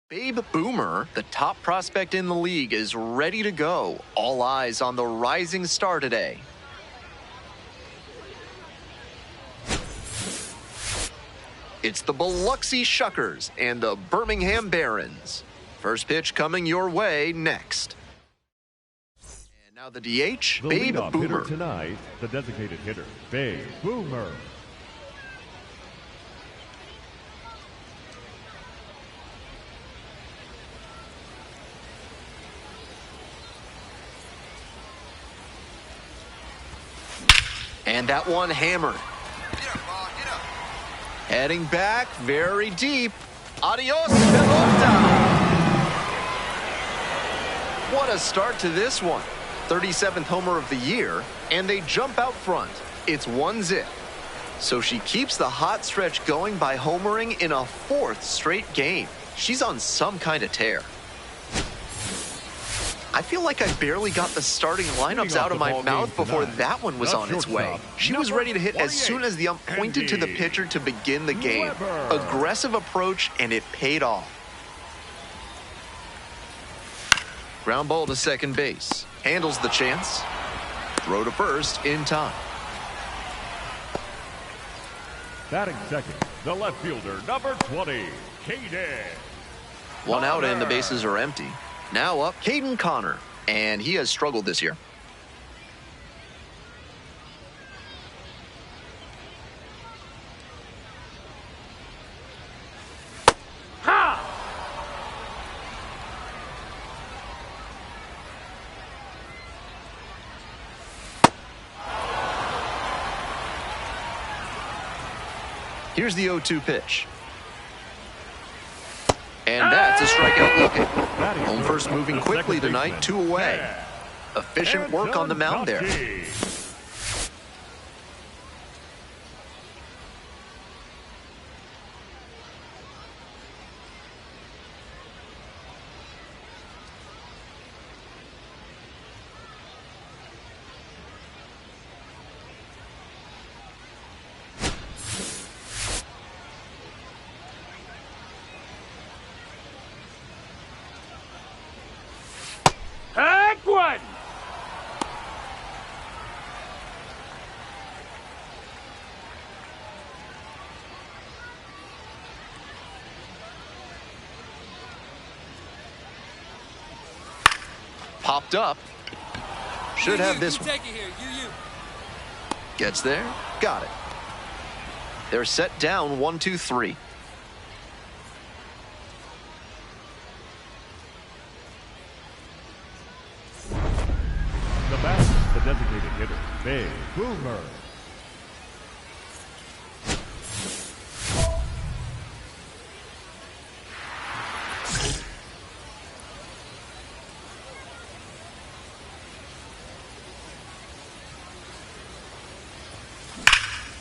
Babe Boomer, the top prospect in the league, is ready to go. All eyes on the rising star today. It's the Biloxi Shuckers and the Birmingham Barons. First pitch coming your way next. And now the DH, Babe Boomer. Hitter tonight, the designated hitter, Babe Boomer. And that one hammered. Heading back very deep. Adios, pelota. What a start to this one. 37th homer of the year, and they jump out front. It's 1-0. So she keeps the hot stretch going by homering in a fourth straight game. She's on some kind of tear. I feel like I barely got the starting lineups out of my mouth before that one was on its way. She was ready to hit as soon as the ump pointed to the pitcher to begin the game. Aggressive approach, and it paid off. Ground ball to second base. Handles the chance. Throw to first in time. Batting second, the left fielder, number 20, Caden. One out and the bases are empty. Now up, Caden Connor, and he has struggled this year. Here's the 0-2 pitch. And that's a strikeout looking. Home first moving quickly tonight, 2 away. Efficient work on the mound there. One. Popped up. Should have this one. Take it here. You. Gets there. Got it. They're set down 1-2-3. The designated hitter, Babe Boomer.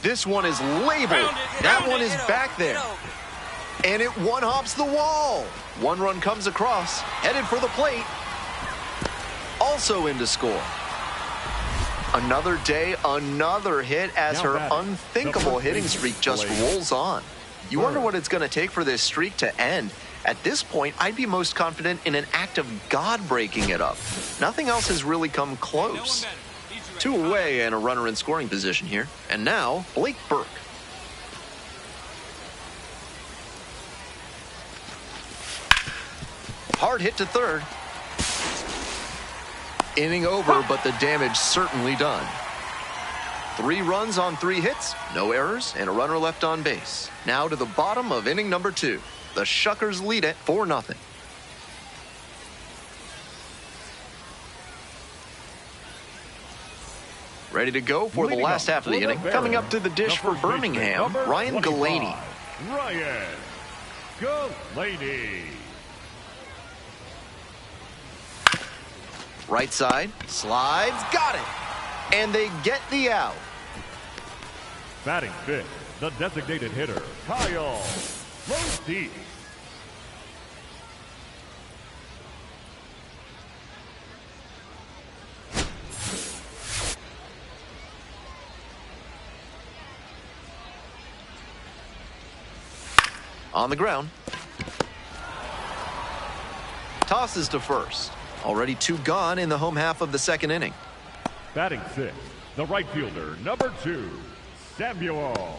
This one is labeled. That one is back there. And it one-hops the wall. One run comes across, headed for the plate. Also in to score. Another day, another hit as her unthinkable hitting streak just rolls on. You wonder what it's going to take for this streak to end. At this point, I'd be most confident in an act of God breaking it up. Nothing else has really come close. 2 away and a runner in scoring position here. And now, Blake Burke. Hard hit to third. Inning over, but the damage certainly done. 3 runs on 3 hits, no errors, and a runner left on base. Now to the bottom of inning number 2. The Shuckers lead it 4-0. Ready to go for the last half of the inning. Coming up to the dish for Birmingham, Ryan Galaney. Ryan Galaney. Right side, slides, got it. And they get the out. Batting fifth, the designated hitter, Kyle Rossi. On the ground. tosses to first. Already 2 gone in the home half of the second inning. Batting 6th, the right fielder, number 2, Samuel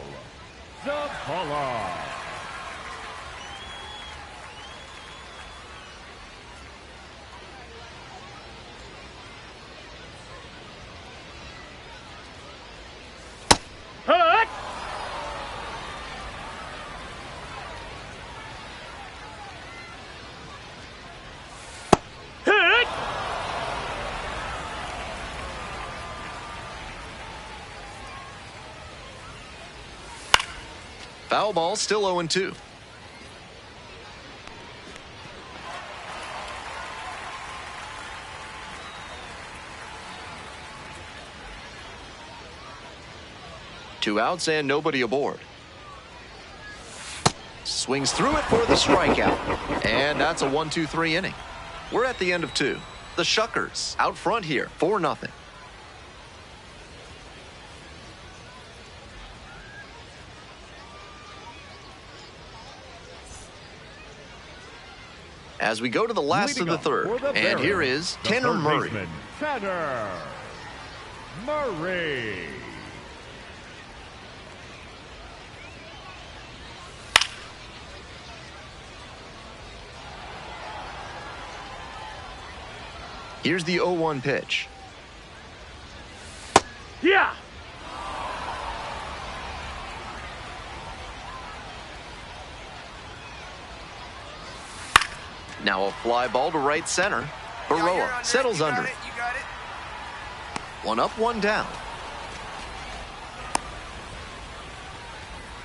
Zavala. Foul ball, still 0-2. Two outs and nobody aboard. Swings through it for the strikeout. And that's a 1-2-3 inning. We're at the end of 2. The Shuckers out front here, 4-0. As we go to the last of the third, and here is Tanner Murray. Tanner Murray. Here's the 0-1 pitch. Yeah. Now a fly ball to right center. Baroa settles under it. One up, one down.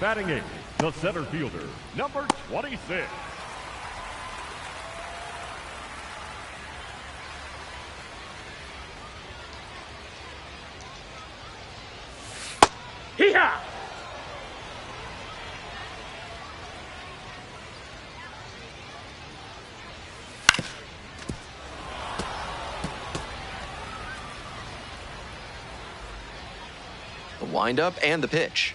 Batting 8th, the center fielder, number 26. Hee-haw! The windup and the pitch.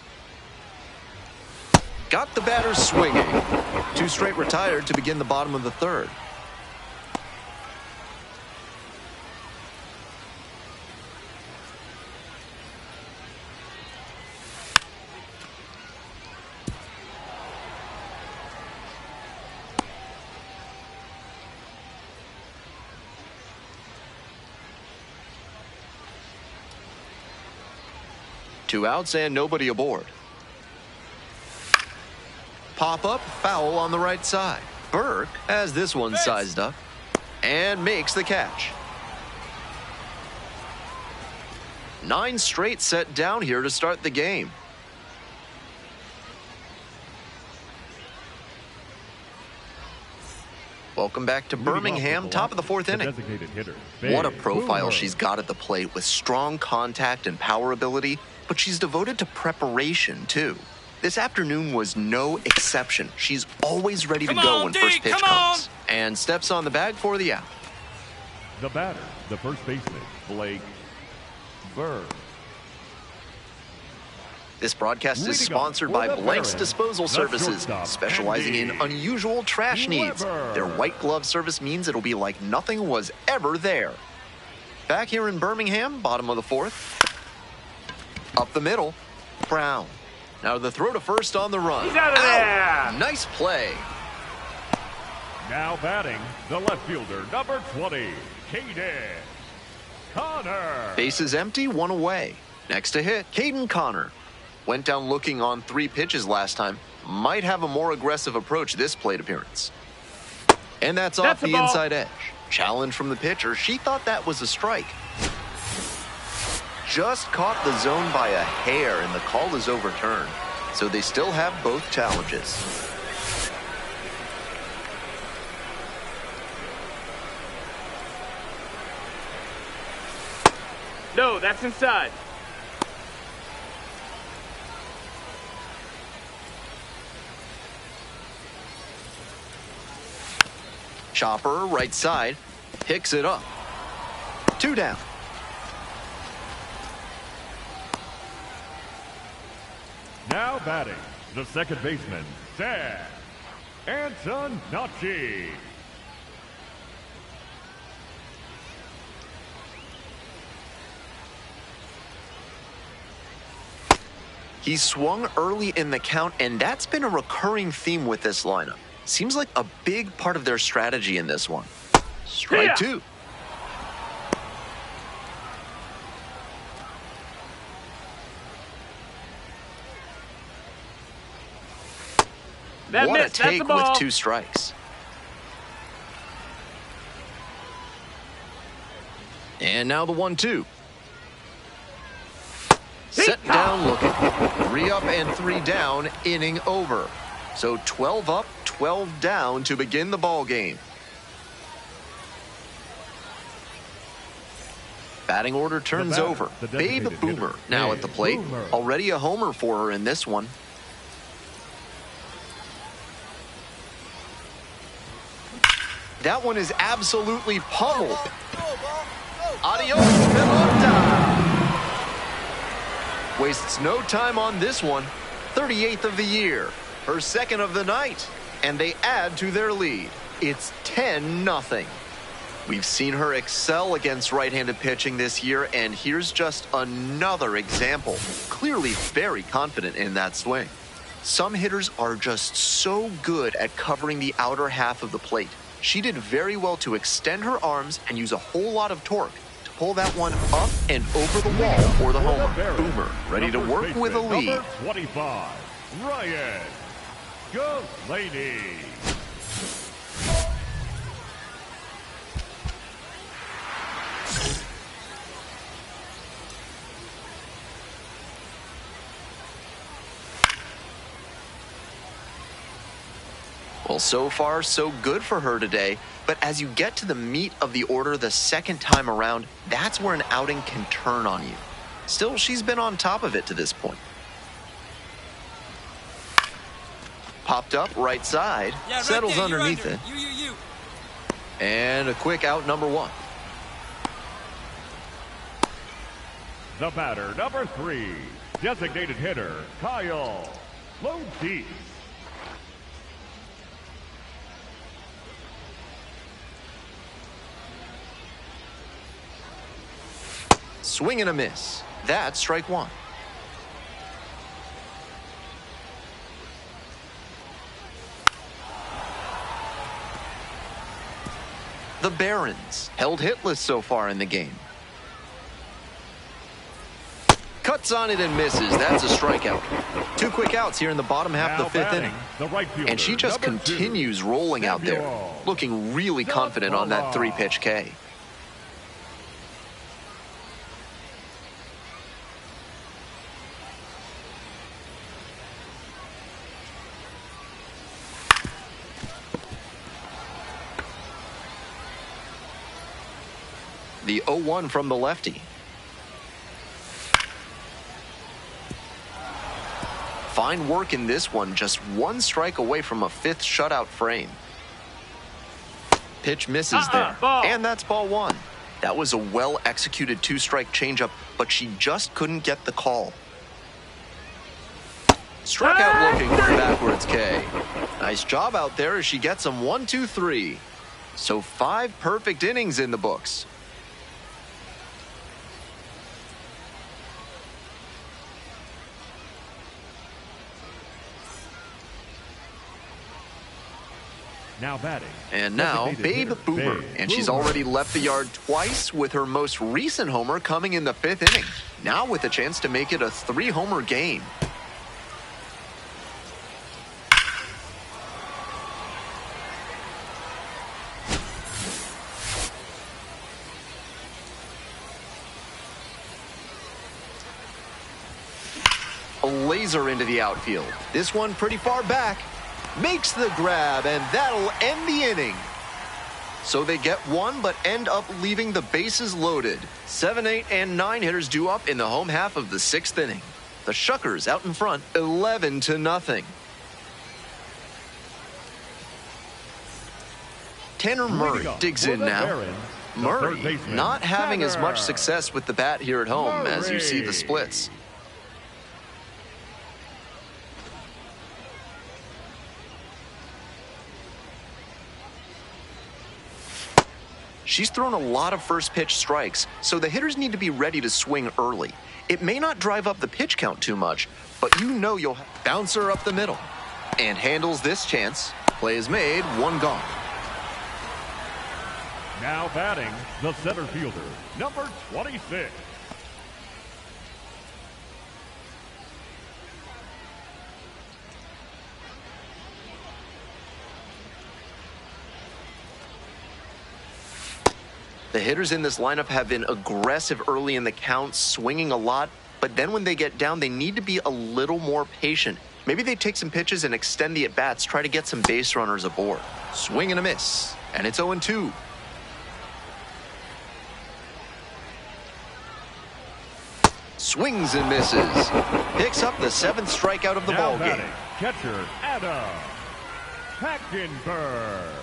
Got the batter swinging. 2 straight retired to begin the bottom of the third. Two outs and nobody aboard. Pop up, foul on the right side. Burke has this one sized up and makes the catch. 9 straight set down here to start the game. Welcome back to Birmingham, top of the 4th inning. What a profile she's got at the plate with strong contact and power ability, but she's devoted to preparation too. This afternoon was no exception. She's always ready to go when first pitch comes. And steps on the bag for the out. The batter, the first baseman, Blake Burr. This broadcast is sponsored by Blank's Disposal Services, specializing in unusual trash needs. Their white glove service means it'll be like nothing was ever there. Back here in Birmingham, bottom of the 4th. Up the middle, Brown. Now the throw to first on the run. He's out of there! Nice play. Now batting, the left fielder, number 20, Caden Connor. Bases empty, 1 away. Next to hit, Caden Connor. Went down looking on 3 pitches last time. Might have a more aggressive approach this plate appearance. And that's off the inside edge. Challenge from the pitcher. She thought that was a strike. Just caught the zone by a hair and the call is overturned. So they still have both challenges. No, that's inside. Chopper, right side, picks it up. 2 down. Now batting, the second baseman, Dan Antonacci. He swung early in the count, and that's been a recurring theme with this lineup. Seems like a big part of their strategy in this one. Strike two. What a take with 2 strikes. And now the 1-2. Set down looking. 3 up and 3 down, inning over. So 12 up, 12 down to begin the ball game. Batting order turns over. Babe Boomer now at the plate. Already a homer for her in this one. That one is absolutely pummeled. Adios, pelota. Wastes no time on this one. 38th of the year. Her second of the night. And they add to their lead. It's 10-0. We've seen her excel against right-handed pitching this year, and here's just another example. Clearly very confident in that swing. Some hitters are just so good at covering the outer half of the plate. She did very well to extend her arms and use a whole lot of torque to pull that one up and over the wall for the homer. Boomer ready to work with a lead. Number 25, Ryan Galaney. Well, so far, so good for her today. But as you get to the meat of the order the second time around, that's where an outing can turn on you. Still, she's been on top of it to this point. Popped up right side, right settles there, underneath it. And a quick out, number 1. The batter, number 3, designated hitter, Kyle Lodice. Swing and a miss. That's strike 1. The Barons held hitless so far in the game. Cuts on it and misses. That's a strikeout. 2 quick outs here in the bottom half of the 5th inning. And she just continues rolling out there, looking really confident on that 3-pitch K. The 0-1 from the lefty. Fine work in this one, just 1 strike away from a 5th shutout frame. Pitch misses there, and that's ball 1. That was a well-executed 2-strike changeup, but she just couldn't get the call. Struck out looking for backwards K. Nice job out there as she gets him 1, 2, 3. So 5 perfect innings in the books. Now batting. And now, Babe Boomer. And she's already left the yard twice, with her most recent homer coming in the 5th inning. Now with a chance to make it a 3-homer game. A laser into the outfield. This one pretty far back. Makes the grab, and that'll end the inning. So they get 1, but end up leaving the bases loaded. 7, 8, and 9 hitters due up in the home half of the 6th inning. The Shuckers out in front, 11-0. Tanner Murray digs in now. Murray not having as much success with the bat here at home as you see the splits. She's thrown a lot of first pitch strikes, so the hitters need to be ready to swing early. It may not drive up the pitch count too much, but you know you'll bounce her up the middle. And handles this chance. Play is made, one gone. Now batting, the center fielder, number 26. The hitters in this lineup have been aggressive early in the count, swinging a lot, but then when they get down, they need to be a little more patient. Maybe they take some pitches and extend the at-bats, try to get some base runners aboard. Swing and a miss, and it's 0-2. Swings and misses. Picks up the 7th strikeout of the ball game. Catcher Adam Hackenberg.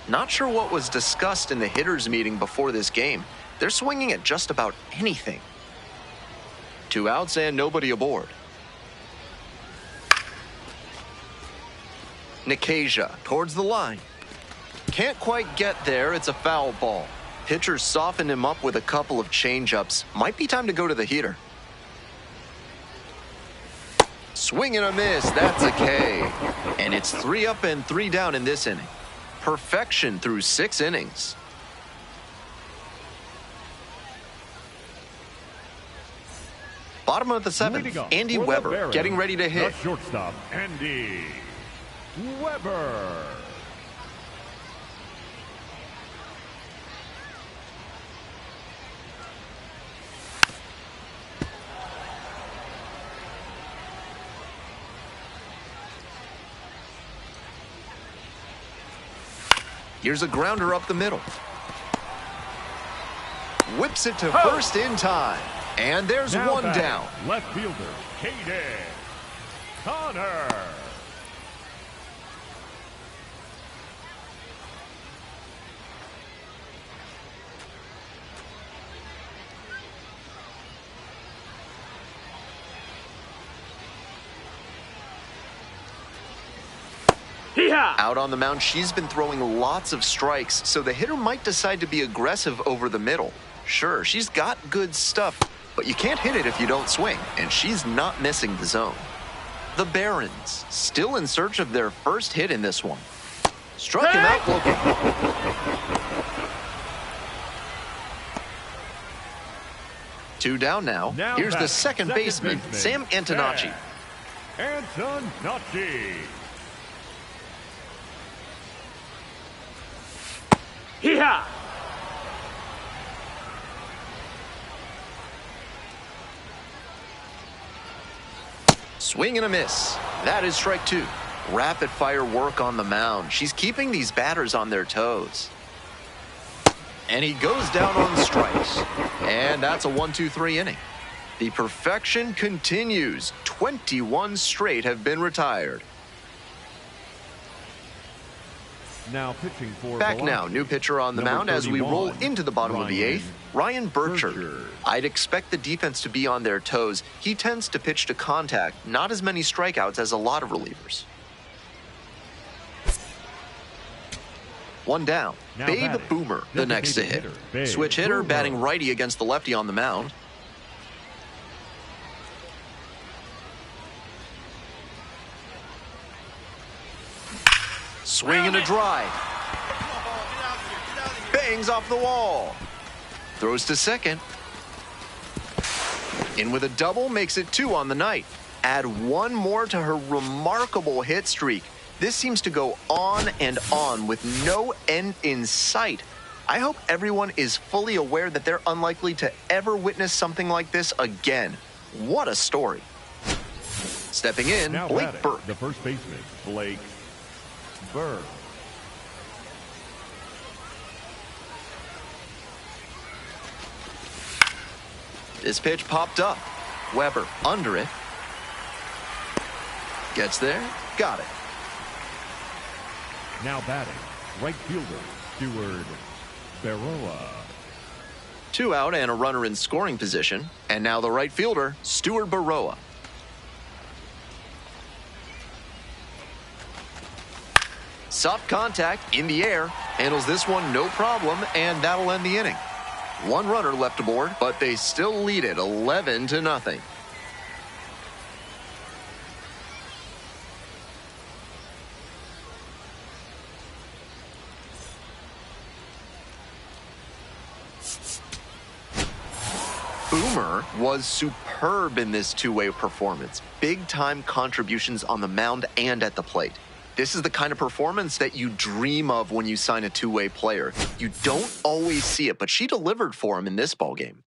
Not sure what was discussed in the hitters meeting before this game. They're swinging at just about anything. 2 outs and nobody aboard. Nikasia towards the line. Can't quite get there. It's a foul ball. Pitcher softened him up with a couple of changeups. Might be time to go to the heater. Swing and a miss. That's a K. And it's 3 up and 3 down in this inning. Perfection through 6 innings. Bottom of the 7th, Andy Weber getting ready to hit. The shortstop, Andy Weber. Here's a grounder up the middle. Whips it to first in time. And there's now one down. Left fielder, Caden Connor. Out on the mound, she's been throwing lots of strikes, so the hitter might decide to be aggressive over the middle. Sure, she's got good stuff, but you can't hit it if you don't swing, and she's not missing the zone. The Barons, still in search of their first hit in this one. Struck him out looking. Two down now. Here's the second baseman, Sam Antonacci. Antonacci. Hee-haw! Swing and a miss. That is strike 2. Rapid fire work on the mound. She's keeping these batters on their toes. And he goes down on strikes. And that's a 1-2-3 inning. The perfection continues. 21 straight have been retired. Now pitching for back now, new pitcher on the mound as we roll into the bottom of the 8th, Ryan Burchard. I'd expect the defense to be on their toes. He tends to pitch to contact, not as many strikeouts as a lot of relievers. One down. Now Babe batting, Boomer, the next to hit. Switch hitter, Boomer. batting righty against the lefty on the mound. Swing and a drive. Bangs off the wall. Throws to second. In with a double, makes it 2 on the night. Add one more to her remarkable hit streak. This seems to go on and on with no end in sight. I hope everyone is fully aware that they're unlikely to ever witness something like this again. What a story. Stepping in, now Blake batting, Burke. the first baseman, Blake Burke. This pitch popped up. Weber under it. Gets there. Got it. Now batting, right fielder, Stewart Baroa. 2 out and a runner in scoring position. And now the right fielder, Stewart Baroa. Soft contact in the air. Handles this one no problem, and that'll end the inning. 1 runner left aboard, but they still lead it 11-0. Boomer was superb in this two-way performance. Big-time contributions on the mound and at the plate. This is the kind of performance that you dream of when you sign a two-way player. You don't always see it, but she delivered for him in this ballgame.